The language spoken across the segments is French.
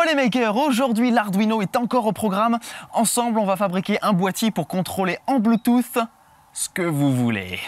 les makers, aujourd'hui l'Arduino est encore au programme. Ensemble, on va fabriquer un boîtier pour contrôler en Bluetooth ce que vous voulez.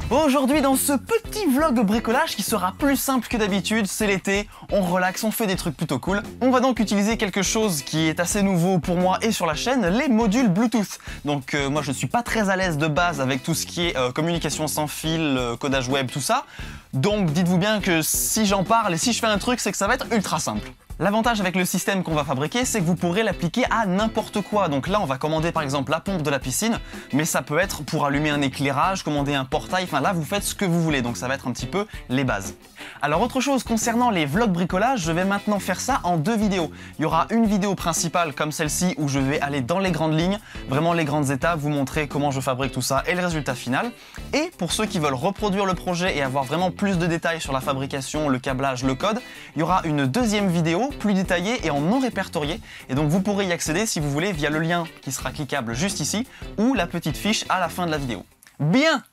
Aujourd'hui, dans ce petit vlog de bricolage qui sera plus simple que d'habitude, c'est l'été, on relaxe, on fait des trucs plutôt cool. On va donc utiliser quelque chose qui est assez nouveau pour moi et sur la chaîne, les modules Bluetooth. Donc moi je suis pas très à l'aise de base avec tout ce qui est communication sans fil, codage web, tout ça. Donc dites-vous bien que si j'en parle et si je fais un truc, c'est que ça va être ultra simple. L'avantage avec le système qu'on va fabriquer, c'est que vous pourrez l'appliquer à n'importe quoi. Donc là, on va commander par exemple la pompe de la piscine, mais ça peut être pour allumer un éclairage, commander un portail, enfin là, vous faites ce que vous voulez. Donc ça va être un petit peu les bases. Alors autre chose concernant les vlogs bricolage, je vais maintenant faire ça en deux vidéos. Il y aura une vidéo principale comme celle-ci où je vais aller dans les grandes lignes, vraiment les grandes étapes, vous montrer comment je fabrique tout ça et le résultat final. Et pour ceux qui veulent reproduire le projet et avoir vraiment plus de détails sur la fabrication, le câblage, le code, il y aura une deuxième vidéo plus détaillée et en non répertorié. Et donc vous pourrez y accéder si vous voulez via le lien qui sera cliquable juste ici ou la petite fiche à la fin de la vidéo. Bien!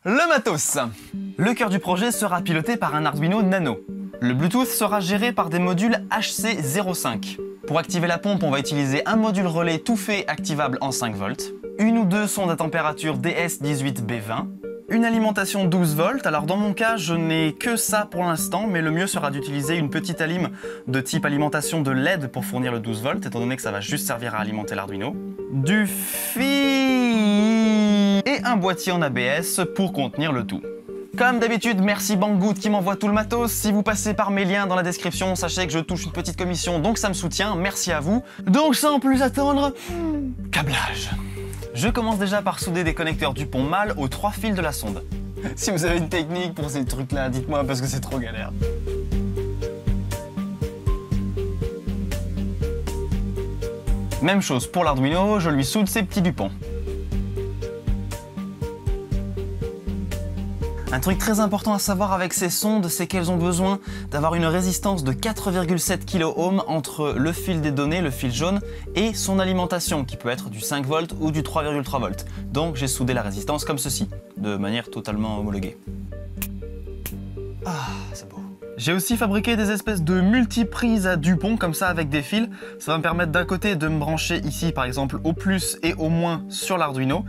Le matos. Le cœur du projet sera piloté par un Arduino Nano. Le Bluetooth sera géré par des modules HC05. Pour activer la pompe, on va utiliser un module relais tout fait activable en 5 volts, une ou deux sondes à température DS18B20, une alimentation 12 volts. Alors dans mon cas, je n'ai que ça pour l'instant, mais le mieux sera d'utiliser une petite alim de type alimentation de LED pour fournir le 12 volts, étant donné que ça va juste servir à alimenter l'Arduino. Du fil et un boîtier en ABS pour contenir le tout. Comme d'habitude, merci Banggood qui m'envoie tout le matos. Si vous passez par mes liens dans la description, sachez que je touche une petite commission, donc ça me soutient. Merci à vous. Donc sans plus attendre, câblage. Je commence déjà par souder des connecteurs du pont mâle aux 3 fils de la sonde. Si vous avez une technique pour ces trucs-là, dites-moi parce que c'est trop galère. Même chose pour l'Arduino, je lui soude ses petits dupont. Un truc très important à savoir avec ces sondes, c'est qu'elles ont besoin d'avoir une résistance de 4,7 kΩ entre le fil des données, le fil jaune, et son alimentation, qui peut être du 5 volts ou du 3,3 volts. Donc j'ai soudé la résistance comme ceci, de manière totalement homologuée. Ah, c'est beau. J'ai aussi fabriqué des espèces de multiprises à dupont comme ça avec des fils. Ça va me permettre d'un côté de me brancher ici par exemple au plus et au moins sur l'Arduino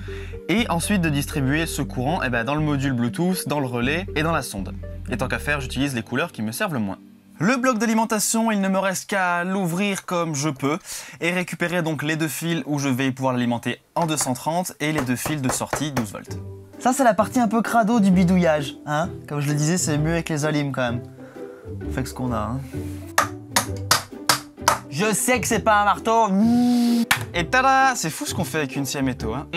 et ensuite de distribuer ce courant dans le module Bluetooth, dans le relais et dans la sonde. Et tant qu'à faire, j'utilise les couleurs qui me servent le moins. Le bloc d'alimentation, il ne me reste qu'à l'ouvrir comme je peux et récupérer donc les deux fils où je vais pouvoir l'alimenter en 230 et les deux fils de sortie 12 volts. Ça c'est la partie un peu crado du bidouillage, hein. Comme je le disais, c'est mieux avec les alims quand même. On fait ce qu'on a, hein. Je sais que c'est pas un marteau. Et tada! C'est fou ce qu'on fait avec une scie à métaux, hein.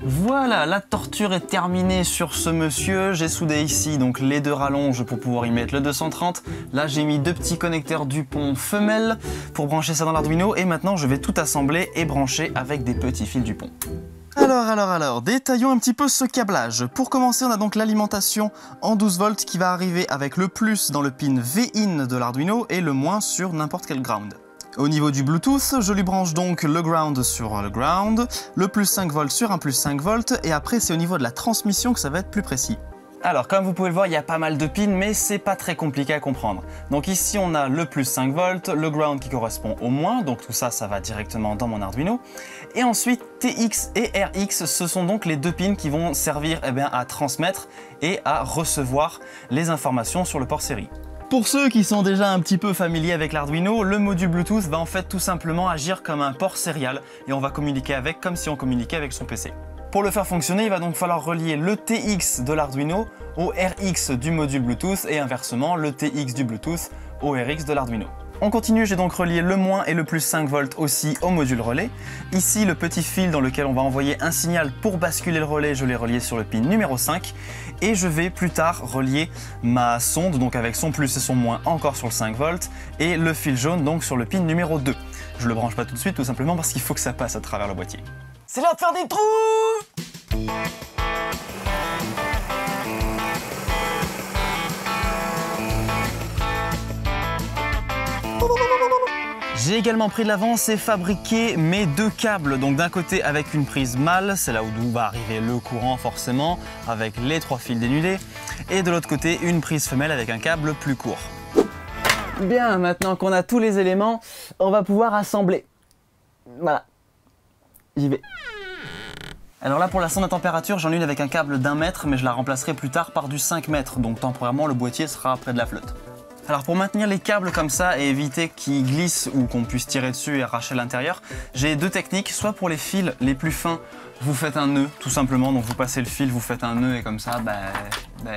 Voilà, la torture est terminée sur ce monsieur. J'ai soudé ici donc les deux rallonges pour pouvoir y mettre le 230. Là, j'ai mis deux petits connecteurs Dupont femelles pour brancher ça dans l'Arduino. Et maintenant, je vais tout assembler et brancher avec des petits fils Dupont. Alors, détaillons un petit peu ce câblage. Pour commencer, on a donc l'alimentation en 12 volts qui va arriver avec le plus dans le pin V-in de l'Arduino et le moins sur n'importe quel ground. Au niveau du Bluetooth, je lui branche donc le ground sur le ground, le plus 5 volts sur un plus 5 volts, et après c'est au niveau de la transmission que ça va être plus précis. Alors comme vous pouvez le voir, il y a pas mal de pins, mais c'est pas très compliqué à comprendre. Donc ici on a le plus 5 volts, le ground qui correspond au moins, donc tout ça, ça va directement dans mon Arduino. Et ensuite TX et RX, ce sont donc les deux pins qui vont servir à transmettre et à recevoir les informations sur le port série. Pour ceux qui sont déjà un petit peu familiers avec l'Arduino, le module Bluetooth va en fait tout simplement agir comme un port serial et on va communiquer avec comme si on communiquait avec son PC. Pour le faire fonctionner, il va donc falloir relier le TX de l'Arduino au RX du module Bluetooth et inversement le TX du Bluetooth au RX de l'Arduino. On continue, j'ai donc relié le moins et le plus 5 volts aussi au module relais. Ici, le petit fil dans lequel on va envoyer un signal pour basculer le relais, je l'ai relié sur le pin numéro 5. Et je vais plus tard relier ma sonde, donc avec son plus et son moins encore sur le 5 volts, et le fil jaune donc sur le pin numéro 2. Je le branche pas tout de suite, tout simplement parce qu'il faut que ça passe à travers le boîtier. C'est l'heure de faire des trous! J'ai également pris de l'avance et fabriqué mes deux câbles. Donc d'un côté avec une prise mâle, c'est là où va arriver le courant forcément, avec les 3 fils dénudés. Et de l'autre côté, une prise femelle avec un câble plus court. Bien, maintenant qu'on a tous les éléments, on va pouvoir assembler. Voilà, j'y vais. Alors là, pour la sonde à température, j'en ai une avec un câble d'1 mètre, mais je la remplacerai plus tard par du 5 mètres, donc temporairement le boîtier sera près de la flotte. Alors pour maintenir les câbles comme ça et éviter qu'ils glissent ou qu'on puisse tirer dessus et arracher l'intérieur, j'ai deux techniques. Soit pour les fils les plus fins, vous faites un nœud tout simplement, donc vous passez le fil, vous faites un nœud et comme ça,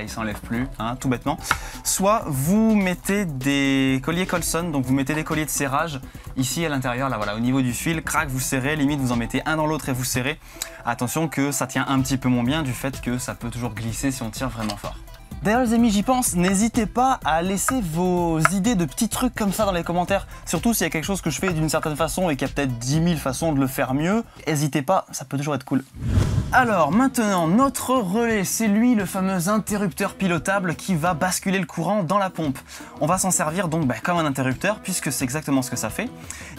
il s'enlève plus, hein, tout bêtement. Soit vous mettez des colliers Colson, donc vous mettez des colliers de serrage ici à l'intérieur, là voilà, au niveau du fil, crac, vous serrez, limite vous en mettez un dans l'autre et vous serrez. Attention que ça tient un petit peu moins bien du fait que ça peut toujours glisser si on tire vraiment fort. D'ailleurs les amis, j'y pense, n'hésitez pas à laisser vos idées de petits trucs comme ça dans les commentaires. Surtout s'il y a quelque chose que je fais d'une certaine façon et qu'il y a peut-être 10 000 façons de le faire mieux. N'hésitez pas, ça peut toujours être cool. Alors maintenant, notre relais, c'est lui le fameux interrupteur pilotable qui va basculer le courant dans la pompe. On va s'en servir donc comme un interrupteur puisque c'est exactement ce que ça fait.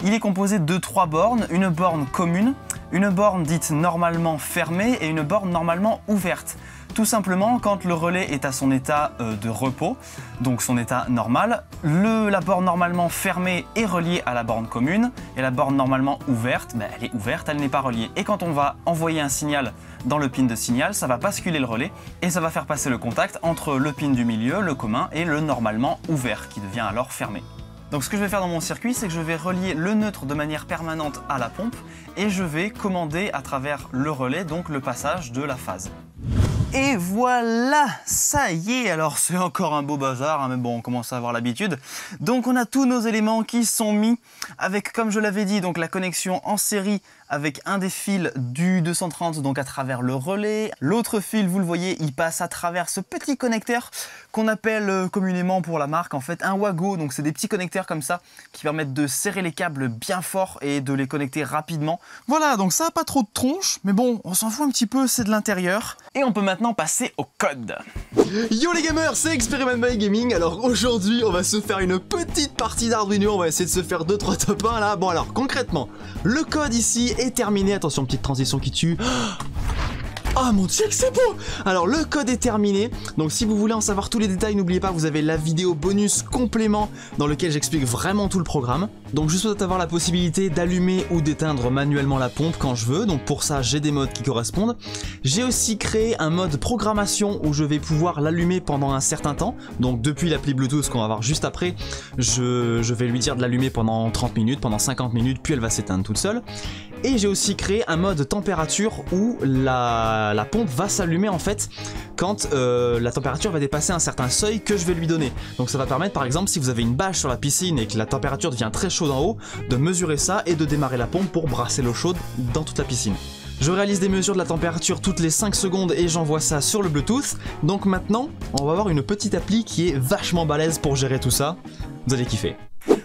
Il est composé de 3 bornes, une borne commune, une borne dite normalement fermée et une borne normalement ouverte. Tout simplement, quand le relais est à son état de repos, donc son état normal, la borne normalement fermée est reliée à la borne commune et la borne normalement ouverte, elle est ouverte, elle n'est pas reliée. Et quand on va envoyer un signal dans le pin de signal, ça va basculer le relais et ça va faire passer le contact entre le pin du milieu, le commun, et le normalement ouvert qui devient alors fermé. Donc ce que je vais faire dans mon circuit, c'est que je vais relier le neutre de manière permanente à la pompe et je vais commander à travers le relais donc le passage de la phase. Et voilà, ça y est, alors c'est encore un beau bazar, hein, mais bon, on commence à avoir l'habitude. Donc on a tous nos éléments qui sont mis avec, comme je l'avais dit, donc la connexion en série avec un des fils du 230 donc à travers le relais. L'autre fil, vous le voyez, il passe à travers ce petit connecteur qu'on appelle communément pour la marque en fait un Wago. Donc c'est des petits connecteurs comme ça qui permettent de serrer les câbles bien fort et de les connecter rapidement. Voilà, donc ça n'a pas trop de tronche, mais bon, on s'en fout un petit peu, c'est de l'intérieur. Et on peut maintenant passer au code. Yo les gamers, c'est Experiment by Gaming. Alors aujourd'hui, on va se faire une petite partie d'Arduino. On va essayer de se faire 2-3 top 1 là. Bon alors, concrètement, le code ici est terminé. Attention, petite transition qui tue. Oh mon dieu que c'est beau! Alors le code est terminé, donc si vous voulez en savoir tous les détails, n'oubliez pas, vous avez la vidéo bonus complément dans lequel j'explique vraiment tout le programme. Donc je souhaite avoir la possibilité d'allumer ou d'éteindre manuellement la pompe quand je veux, donc pour ça j'ai des modes qui correspondent. J'ai aussi créé un mode programmation où je vais pouvoir l'allumer pendant un certain temps, donc depuis l'appli Bluetooth qu'on va voir juste après, je vais lui dire de l'allumer pendant 30 minutes, pendant 50 minutes, puis elle va s'éteindre toute seule. Et j'ai aussi créé un mode température où la pompe va s'allumer en fait quand la température va dépasser un certain seuil que je vais lui donner. Donc ça va permettre par exemple si vous avez une bâche sur la piscine et que la température devient très chaude en haut, de mesurer ça et de démarrer la pompe pour brasser l'eau chaude dans toute la piscine. Je réalise des mesures de la température toutes les 5 secondes et j'envoie ça sur le Bluetooth. Donc maintenant, on va avoir une petite appli qui est vachement balèze pour gérer tout ça. Vous allez kiffer.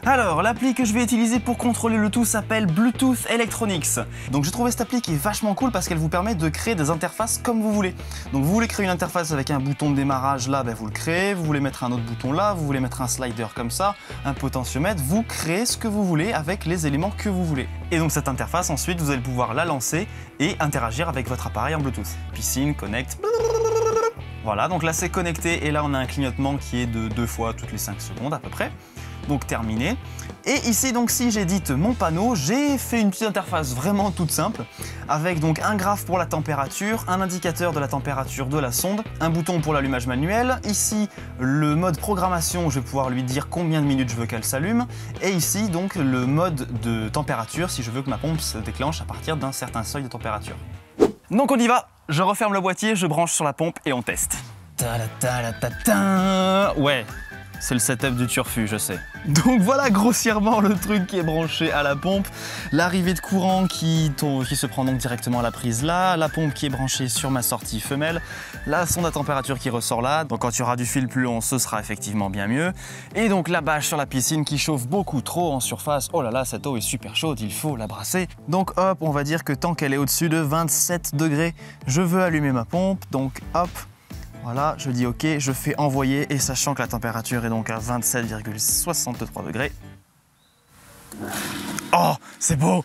Alors, l'appli que je vais utiliser pour contrôler le tout s'appelle Bluetooth Electronics. Donc j'ai trouvé cette appli qui est vachement cool parce qu'elle vous permet de créer des interfaces comme vous voulez. Donc vous voulez créer une interface avec un bouton de démarrage là, vous le créez. Vous voulez mettre un autre bouton là, vous voulez mettre un slider comme ça, un potentiomètre, vous créez ce que vous voulez avec les éléments que vous voulez. Et donc cette interface, ensuite, vous allez pouvoir la lancer et interagir avec votre appareil en Bluetooth. Piscine, connect... Voilà, donc là c'est connecté et là on a un clignotement qui est de 2 fois toutes les 5 secondes à peu près. Donc terminé. Et ici donc si j'édite mon panneau, j'ai fait une petite interface vraiment toute simple avec donc un graphe pour la température, un indicateur de la température de la sonde, un bouton pour l'allumage manuel, ici le mode programmation où je vais pouvoir lui dire combien de minutes je veux qu'elle s'allume, et ici donc le mode de température si je veux que ma pompe se déclenche à partir d'un certain seuil de température. Donc on y va, je referme le boîtier, je branche sur la pompe et on teste. Ouais, c'est le setup du turfu, je sais. Donc voilà grossièrement le truc qui est branché à la pompe, l'arrivée de courant qui se prend donc directement à la prise là, la pompe qui est branchée sur ma sortie femelle, la sonde à température qui ressort là, donc quand il y aura du fil plus long, ce sera effectivement bien mieux, et donc la bâche sur la piscine qui chauffe beaucoup trop en surface. Oh là là, cette eau est super chaude, il faut la brasser. Donc hop, on va dire que tant qu'elle est au-dessus de 27 degrés, je veux allumer ma pompe, donc hop. Voilà, je dis OK, je fais envoyer et sachant que la température est donc à 27,63 degrés. Oh, c'est beau.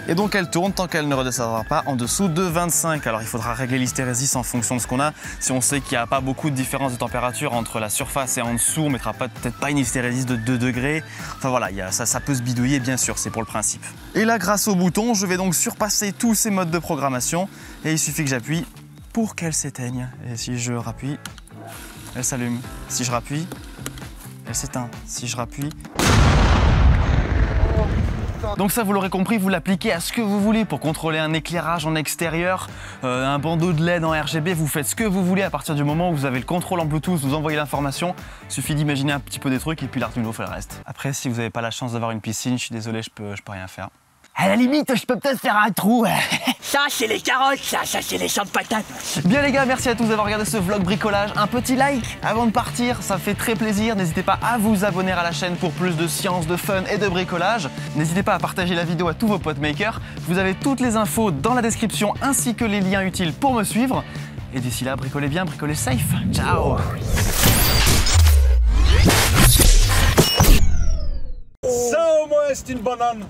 Et donc elle tourne tant qu'elle ne redescendra pas en dessous de 25. Alors il faudra régler l'hystérésis en fonction de ce qu'on a. Si on sait qu'il n'y a pas beaucoup de différence de température entre la surface et en dessous, on mettra peut-être pas une hystérésis de 2 degrés. Enfin voilà, ça peut se bidouiller bien sûr, c'est pour le principe. Et là grâce au bouton, je vais donc surpasser tous ces modes de programmation et il suffit que j'appuie pour qu'elle s'éteigne. Et si je rappuie, elle s'allume. Si je rappuie, elle s'éteint. Si je rappuie... Donc ça, vous l'aurez compris, vous l'appliquez à ce que vous voulez pour contrôler un éclairage en extérieur, un bandeau de LED en RGB, vous faites ce que vous voulez à partir du moment où vous avez le contrôle en Bluetooth, vous envoyez l'information, il suffit d'imaginer un petit peu des trucs et puis l'Arduino fait le reste. Après, si vous n'avez pas la chance d'avoir une piscine, je suis désolé, je peux rien faire. À la limite, je peux peut-être faire un trou. Ça, c'est les carottes, ça c'est les champs de patates. Bien les gars, merci à tous d'avoir regardé ce vlog bricolage. Un petit like avant de partir, ça fait très plaisir. N'hésitez pas à vous abonner à la chaîne pour plus de science, de fun et de bricolage. N'hésitez pas à partager la vidéo à tous vos potes makers. Vous avez toutes les infos dans la description ainsi que les liens utiles pour me suivre. Et d'ici là, bricolez bien, bricolez safe. Ciao. Ça au moins c'est une banane.